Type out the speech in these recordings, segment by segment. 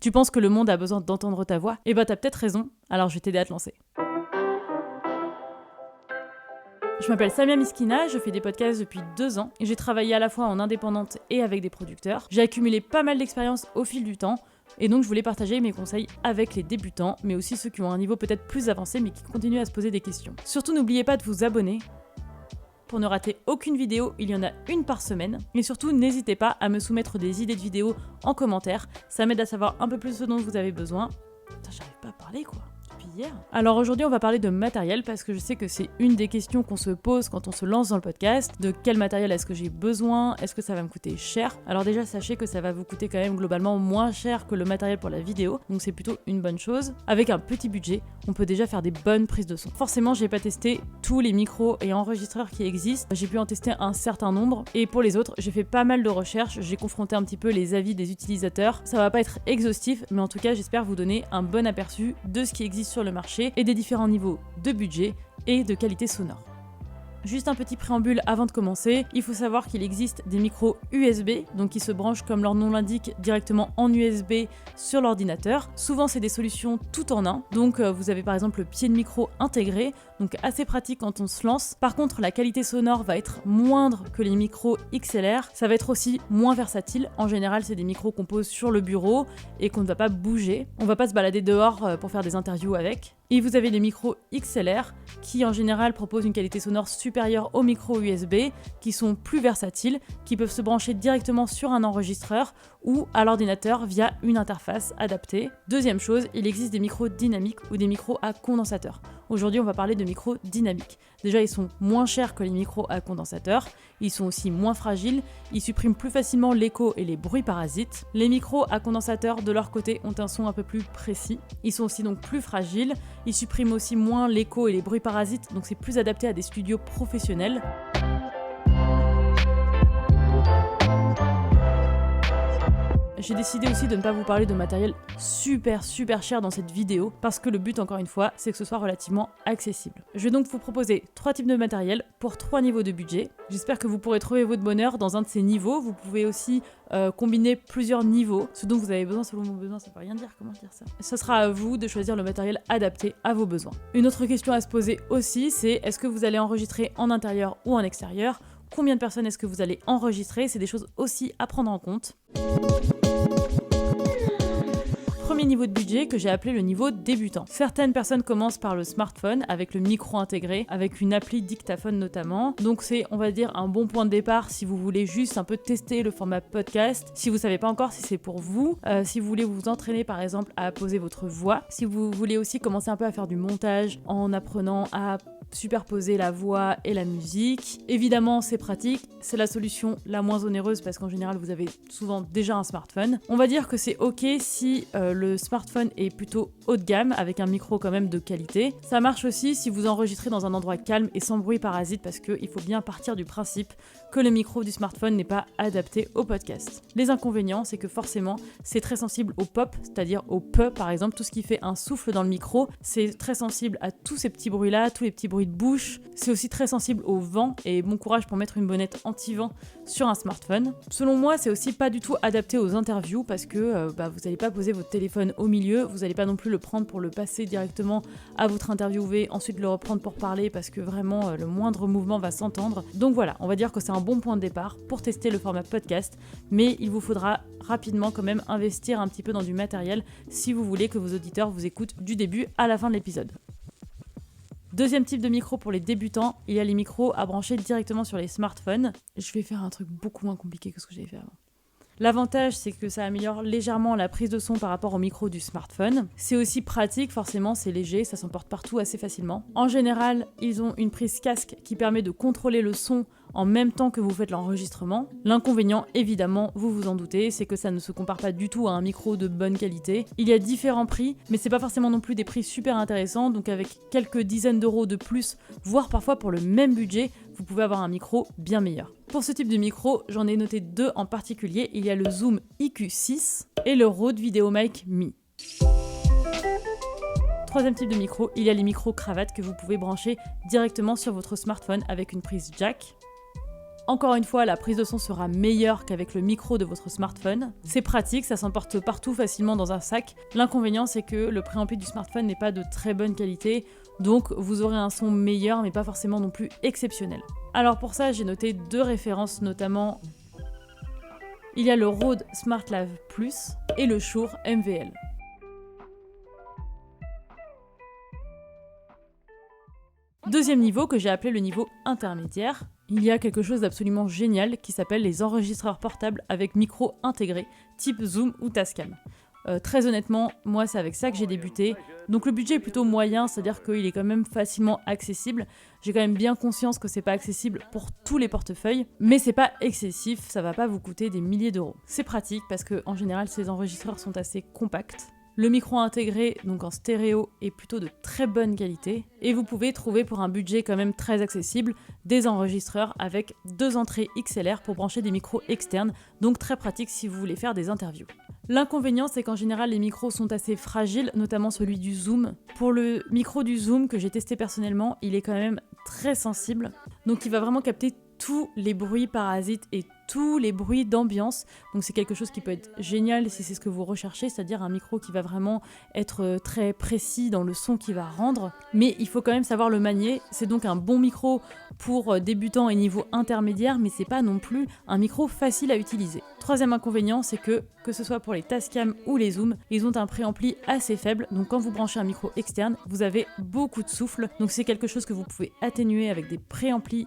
Tu penses que le monde a besoin d'entendre ta voix ? Eh ben t'as peut-être raison, alors je vais t'aider à te lancer. Je m'appelle Samia Miskina, je fais des podcasts depuis 2 ans et j'ai travaillé à la fois en indépendante et avec des producteurs. J'ai accumulé pas mal d'expérience au fil du temps et donc je voulais partager mes conseils avec les débutants, mais aussi ceux qui ont un niveau peut-être plus avancé mais qui continuent à se poser des questions. Surtout n'oubliez pas de vous abonner. Pour ne rater aucune vidéo, il y en a une par semaine. Et surtout, n'hésitez pas à me soumettre des idées de vidéos en commentaire. Ça m'aide à savoir un peu plus ce dont vous avez besoin. Putain, j'arrive pas à parler quoi. Hier. Alors aujourd'hui on va parler de matériel parce que je sais que c'est une des questions qu'on se pose quand on se lance dans le podcast. De quel matériel est-ce que j'ai besoin ? Est-ce que ça va me coûter cher ? Alors déjà sachez que ça va vous coûter quand même globalement moins cher que le matériel pour la vidéo, donc c'est plutôt une bonne chose. Avec un petit budget, on peut déjà faire des bonnes prises de son. Forcément j'ai pas testé tous les micros et enregistreurs qui existent, j'ai pu en tester un certain nombre et pour les autres j'ai fait pas mal de recherches, j'ai confronté un petit peu les avis des utilisateurs. Ça va pas être exhaustif mais en tout cas j'espère vous donner un bon aperçu de ce qui existe sur le marché et des différents niveaux de budget et de qualité sonore. Juste un petit préambule avant de commencer, il faut savoir qu'il existe des micros USB, donc qui se branchent comme leur nom l'indique directement en USB sur l'ordinateur. Souvent c'est des solutions tout en un, donc vous avez par exemple le pied de micro intégré, donc assez pratique quand on se lance. Par contre la qualité sonore va être moindre que les micros XLR, ça va être aussi moins versatile. En général c'est des micros qu'on pose sur le bureau et qu'on ne va pas bouger, on va pas se balader dehors pour faire des interviews avec. Et vous avez les micros XLR qui en général proposent une qualité sonore supérieure aux micros USB, qui sont plus versatiles, qui peuvent se brancher directement sur un enregistreur ou à l'ordinateur via une interface adaptée. Deuxième chose, il existe des micros dynamiques ou des micros à condensateur. Aujourd'hui, on va parler de micros dynamiques. Déjà, ils sont moins chers que les micros à condensateur, ils sont aussi moins fragiles, ils suppriment plus facilement l'écho et les bruits parasites. Les micros à condensateur, de leur côté, ont un son un peu plus précis. Ils sont aussi donc plus fragiles, ils suppriment aussi moins l'écho et les bruits parasites, donc c'est plus adapté à des studios professionnels. J'ai décidé aussi de ne pas vous parler de matériel super cher dans cette vidéo parce que le but encore une fois c'est que ce soit relativement accessible. Je vais donc vous proposer 3 types de matériel pour 3 niveaux de budget. J'espère que vous pourrez trouver votre bonheur dans un de ces niveaux. Vous pouvez aussi combiner plusieurs niveaux. Ce dont vous avez besoin selon vos besoins, ça veut rien dire, comment dire ça ? Ce sera à vous de choisir le matériel adapté à vos besoins. Une autre question à se poser aussi c'est est-ce que vous allez enregistrer en intérieur ou en extérieur ? Combien de personnes est-ce que vous allez enregistrer ? C'est des choses aussi à prendre en compte. Premier niveau de budget que j'ai appelé le niveau débutant. Certaines personnes commencent par le smartphone avec le micro intégré, avec une appli dictaphone notamment. Donc c'est, on va dire, un bon point de départ si vous voulez juste un peu tester le format podcast. Si vous savez pas encore si c'est pour vous, si vous voulez vous entraîner par exemple à poser votre voix, si vous voulez aussi commencer un peu à faire du montage en apprenant à superposer la voix et la musique. Évidemment, c'est pratique, c'est la solution la moins onéreuse parce qu'en général, vous avez souvent déjà un smartphone. On va dire que c'est ok si le smartphone est plutôt haut de gamme avec un micro quand même de qualité. Ça marche aussi si vous enregistrez dans un endroit calme et sans bruit parasite parce qu'il faut bien partir du principe que le micro du smartphone n'est pas adapté au podcast. Les inconvénients, c'est que forcément, c'est très sensible au pop, c'est-à-dire au peu par exemple, tout ce qui fait un souffle dans le micro, c'est très sensible à tous ces petits bruits-là, tous les petits bruits de bouche. C'est aussi très sensible au vent et bon courage pour mettre une bonnette anti-vent sur un smartphone. Selon moi, c'est aussi pas du tout adapté aux interviews parce que vous n'allez pas poser votre téléphone au milieu, vous n'allez pas non plus le prendre pour le passer directement à votre interviewé, ensuite le reprendre pour parler parce que vraiment le moindre mouvement va s'entendre. Donc voilà, on va dire que c'est un bon point de départ pour tester le format podcast, mais il vous faudra rapidement quand même investir un petit peu dans du matériel si vous voulez que vos auditeurs vous écoutent du début à la fin de l'épisode. Deuxième type de micro pour les débutants, il y a les micros à brancher directement sur les smartphones. Je vais faire un truc beaucoup moins compliqué que ce que j'avais fait avant. L'avantage, c'est que ça améliore légèrement la prise de son par rapport au micro du smartphone. C'est aussi pratique, forcément, c'est léger, ça s'emporte partout assez facilement. En général, ils ont une prise casque qui permet de contrôler le son en même temps que vous faites l'enregistrement. L'inconvénient, évidemment, vous vous en doutez, c'est que ça ne se compare pas du tout à un micro de bonne qualité. Il y a différents prix, mais c'est pas forcément non plus des prix super intéressants, donc avec quelques dizaines d'euros de plus, voire parfois pour le même budget, vous pouvez avoir un micro bien meilleur. Pour ce type de micro, j'en ai noté 2 en particulier. Il y a le Zoom IQ6 et le Rode VideoMic Mi. Troisième type de micro, il y a les micros cravates que vous pouvez brancher directement sur votre smartphone avec une prise jack. Encore une fois, la prise de son sera meilleure qu'avec le micro de votre smartphone. C'est pratique, ça s'emporte partout facilement dans un sac. L'inconvénient, c'est que le préampli du smartphone n'est pas de très bonne qualité, donc vous aurez un son meilleur, mais pas forcément non plus exceptionnel. Alors pour ça, j'ai noté 2 références, notamment il y a le Rode SmartLav Plus et le Shure MVL. Deuxième niveau que j'ai appelé le niveau intermédiaire, il y a quelque chose d'absolument génial qui s'appelle les enregistreurs portables avec micro intégré, type Zoom ou Tascam. Très honnêtement, moi c'est avec ça que j'ai débuté, donc le budget est plutôt moyen, c'est-à-dire qu'il est quand même facilement accessible. J'ai quand même bien conscience que c'est pas accessible pour tous les portefeuilles, mais c'est pas excessif, ça va pas vous coûter des milliers d'euros. C'est pratique parce que en général ces enregistreurs sont assez compacts. Le micro intégré, donc en stéréo, est plutôt de très bonne qualité et vous pouvez trouver pour un budget quand même très accessible des enregistreurs avec 2 entrées XLR pour brancher des micros externes, donc très pratique si vous voulez faire des interviews. L'inconvénient, c'est qu'en général les micros sont assez fragiles, notamment celui du Zoom. Pour le micro du Zoom que j'ai testé personnellement, il est quand même très sensible, donc il va vraiment capter tous les bruits parasites et tous les bruits d'ambiance. Donc c'est quelque chose qui peut être génial si c'est ce que vous recherchez, c'est-à-dire un micro qui va vraiment être très précis dans le son qu'il va rendre. Mais il faut quand même savoir le manier. C'est donc un bon micro pour débutants et niveau intermédiaire, mais c'est pas non plus un micro facile à utiliser. Troisième inconvénient, c'est que ce soit pour les Tascam ou les Zoom, ils ont un préampli assez faible. Donc quand vous branchez un micro externe, vous avez beaucoup de souffle. Donc c'est quelque chose que vous pouvez atténuer avec des préamplis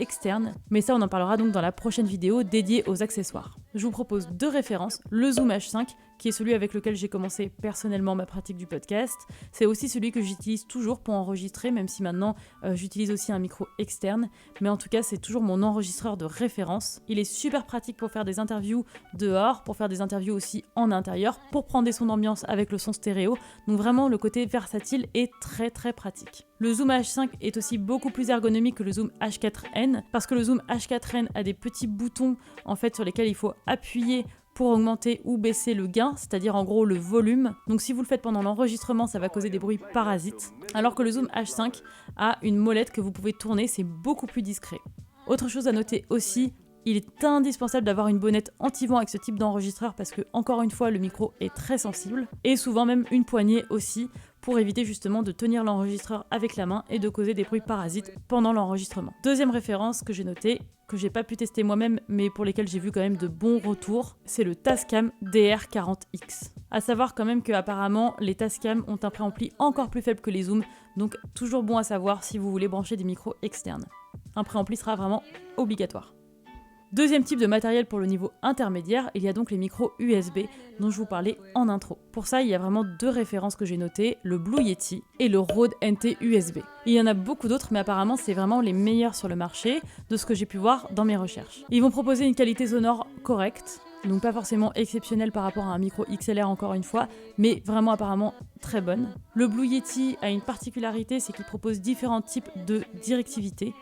externe, mais ça on en parlera donc dans la prochaine vidéo dédiée aux accessoires. Je vous propose 2 références, le Zoom H5 qui est celui avec lequel j'ai commencé personnellement ma pratique du podcast, c'est aussi celui que j'utilise toujours pour enregistrer, même si maintenant j'utilise aussi un micro externe, mais en tout cas c'est toujours mon enregistreur de référence. Il est super pratique pour faire des interviews dehors, pour faire des interviews aussi en intérieur, pour prendre des sons d'ambiance avec le son stéréo, donc vraiment le côté versatile est très très pratique. Le Zoom H5 est aussi beaucoup plus ergonomique que le Zoom H4n, parce que le Zoom H4n a des petits boutons en fait sur lesquels il faut appuyer pour augmenter ou baisser le gain, c'est-à-dire en gros le volume. Donc si vous le faites pendant l'enregistrement, ça va causer des bruits parasites, alors que le Zoom H5 a une molette que vous pouvez tourner, c'est beaucoup plus discret. Autre chose à noter aussi, il est indispensable d'avoir une bonnette anti-vent avec ce type d'enregistreur parce que, encore une fois, le micro est très sensible, et souvent même une poignée aussi, pour éviter justement de tenir l'enregistreur avec la main et de causer des bruits parasites pendant l'enregistrement. Deuxième référence que j'ai notée, que j'ai pas pu tester moi-même, mais pour lesquels j'ai vu quand même de bons retours, c'est le Tascam DR40X. À savoir quand même que apparemment les Tascam ont un préampli encore plus faible que les Zoom, donc toujours bon à savoir si vous voulez brancher des micros externes. Un préampli sera vraiment obligatoire. Deuxième type de matériel pour le niveau intermédiaire, il y a donc les micros USB dont je vous parlais en intro. Pour ça, il y a vraiment 2 références que j'ai notées, le Blue Yeti et le Rode NT USB. Il y en a beaucoup d'autres, mais apparemment c'est vraiment les meilleurs sur le marché, de ce que j'ai pu voir dans mes recherches. Ils vont proposer une qualité sonore correcte, donc pas forcément exceptionnelle par rapport à un micro XLR encore une fois, mais vraiment apparemment très bonne. Le Blue Yeti a une particularité, c'est qu'il propose différents types de directivité.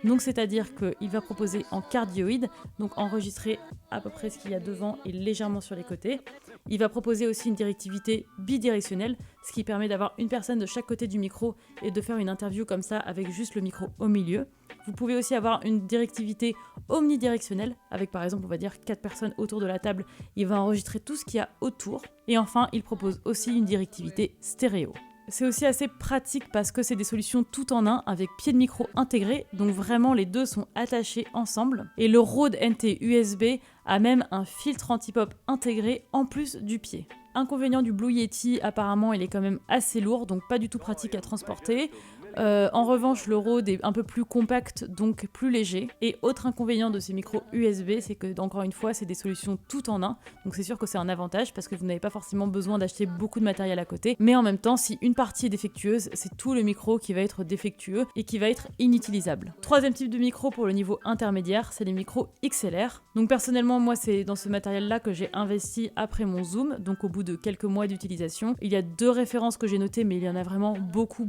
Donc c'est-à-dire qu'il va proposer en cardioïde, donc enregistrer à peu près ce qu'il y a devant et légèrement sur les côtés. Il va proposer aussi une directivité bidirectionnelle, ce qui permet d'avoir une personne de chaque côté du micro et de faire une interview comme ça avec juste le micro au milieu. Vous pouvez aussi avoir une directivité omnidirectionnelle, avec par exemple on va dire 4 personnes autour de la table, il va enregistrer tout ce qu'il y a autour. Et enfin il propose aussi une directivité stéréo. C'est aussi assez pratique parce que c'est des solutions tout en un avec pied de micro intégré, donc vraiment les deux sont attachés ensemble. Et le Rode NT USB a même un filtre anti-pop intégré en plus du pied. Inconvénient du Blue Yeti, apparemment il est quand même assez lourd, donc pas du tout pratique à transporter. En revanche, le Rode est un peu plus compact, donc plus léger. Et autre inconvénient de ces micros USB, c'est que, encore une fois, c'est des solutions tout en un. Donc c'est sûr que c'est un avantage parce que vous n'avez pas forcément besoin d'acheter beaucoup de matériel à côté. Mais en même temps, si une partie est défectueuse, c'est tout le micro qui va être défectueux et qui va être inutilisable. Troisième type de micro pour le niveau intermédiaire, c'est les micros XLR. Donc personnellement, moi, c'est dans ce matériel-là que j'ai investi après mon Zoom, donc au bout de quelques mois d'utilisation. Il y a 2 références que j'ai notées, mais il y en a vraiment beaucoup.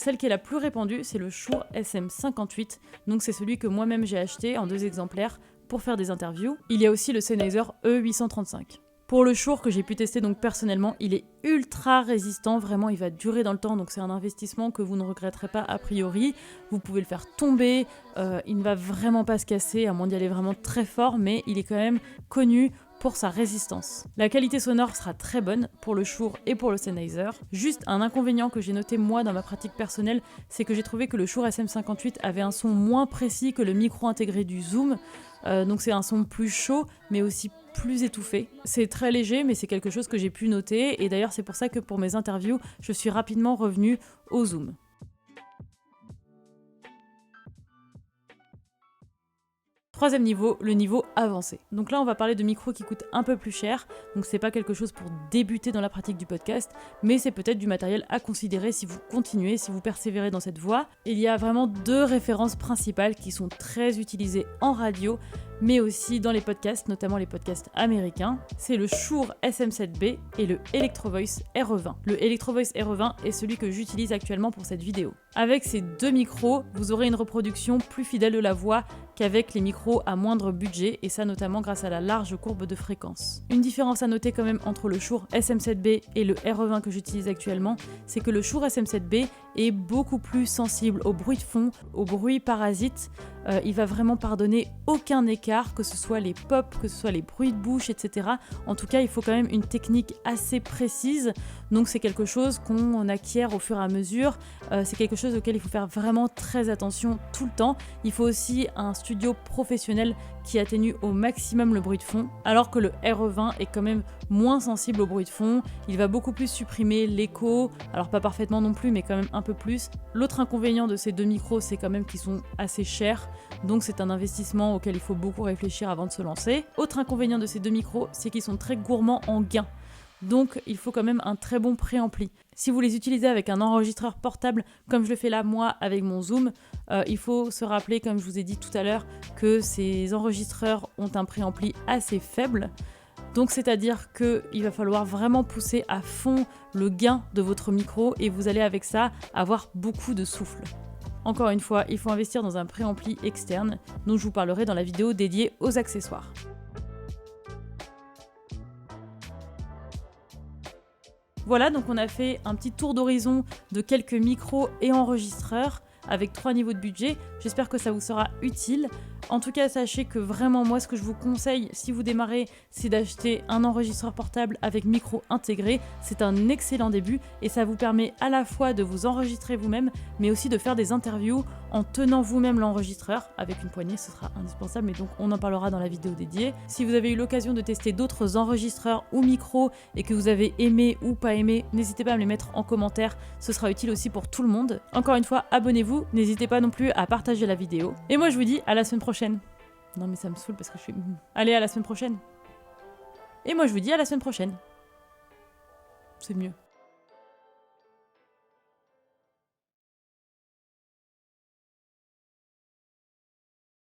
Celle qui est la plus répandue, c'est le Shure SM58, donc c'est celui que moi-même j'ai acheté en 2 exemplaires pour faire des interviews. Il y a aussi le Sennheiser E835. Pour le Shure que j'ai pu tester donc personnellement, il est ultra résistant, vraiment il va durer dans le temps, donc c'est un investissement que vous ne regretterez pas a priori. Vous pouvez le faire tomber, il ne va vraiment pas se casser, à moins d'y aller vraiment très fort, mais il est quand même connu pour sa résistance. La qualité sonore sera très bonne pour le Shure et pour le Sennheiser. Juste un inconvénient que j'ai noté moi dans ma pratique personnelle, c'est que j'ai trouvé que le Shure SM58 avait un son moins précis que le micro intégré du Zoom. Donc c'est un son plus chaud, mais aussi plus étouffé. C'est très léger, mais c'est quelque chose que j'ai pu noter, et d'ailleurs c'est pour ça que pour mes interviews, je suis rapidement revenue au Zoom. Troisième niveau, le niveau avancé. Donc là, on va parler de micros qui coûtent un peu plus cher, donc c'est pas quelque chose pour débuter dans la pratique du podcast, mais c'est peut-être du matériel à considérer si vous continuez, si vous persévérez dans cette voie. Il y a vraiment deux références principales qui sont très utilisées en radio, mais aussi dans les podcasts, notamment les podcasts américains. C'est le Shure SM7B et le Electro Voice RE20. Le Electro Voice RE20 est celui que j'utilise actuellement pour cette vidéo. Avec ces deux micros, vous aurez une reproduction plus fidèle de la voix qu'avec les micros à moindre budget, et ça notamment grâce à la large courbe de fréquence. Une différence à noter quand même entre le Shure SM7B et le RE20 que j'utilise actuellement, c'est que le Shure SM7B est beaucoup plus sensible au bruit de fond, au bruit parasite. Il va vraiment pardonner aucun écart, que ce soit les pops, que ce soit les bruits de bouche, etc. En tout cas, il faut quand même une technique assez précise, donc c'est quelque chose qu'on acquiert au fur et à mesure. C'est quelque chose auquel il faut faire vraiment très attention tout le temps. Il faut aussi un studio professionnel qui atténue au maximum le bruit de fond, alors que le RE20 est quand même moins sensible au bruit de fond. Il va beaucoup plus supprimer l'écho, alors pas parfaitement non plus, mais quand même un peu plus. L'autre inconvénient de ces deux micros, c'est quand même qu'ils sont assez chers, donc c'est un investissement auquel il faut beaucoup réfléchir avant de se lancer. Autre inconvénient de ces deux micros, c'est qu'ils sont très gourmands en gain. Donc il faut quand même un très bon préampli. Si vous les utilisez avec un enregistreur portable, comme je le fais là moi avec mon Zoom, il faut se rappeler, comme je vous ai dit tout à l'heure, que ces enregistreurs ont un préampli assez faible. Donc c'est-à-dire qu'il va falloir vraiment pousser à fond le gain de votre micro, et vous allez avec ça avoir beaucoup de souffle. Encore une fois, il faut investir dans un préampli externe, dont je vous parlerai dans la vidéo dédiée aux accessoires. Voilà, donc on a fait un petit tour d'horizon de quelques micros et enregistreurs avec 3 niveaux de budget. J'espère que ça vous sera utile. En tout cas, sachez que vraiment, moi, ce que je vous conseille, si vous démarrez, c'est d'acheter un enregistreur portable avec micro intégré. C'est un excellent début et ça vous permet à la fois de vous enregistrer vous-même, mais aussi de faire des interviews en tenant vous-même l'enregistreur. Avec une poignée, ce sera indispensable, mais donc on en parlera dans la vidéo dédiée. Si vous avez eu l'occasion de tester d'autres enregistreurs ou micros et que vous avez aimé ou pas aimé, n'hésitez pas à me les mettre en commentaire. Ce sera utile aussi pour tout le monde. Encore une fois, abonnez-vous. N'hésitez pas non plus à partager la vidéo. Et moi, je vous dis à la semaine prochaine. Non mais ça me saoule parce que je suis... Allez, à la semaine prochaine. Et moi je vous dis à la semaine prochaine. C'est mieux.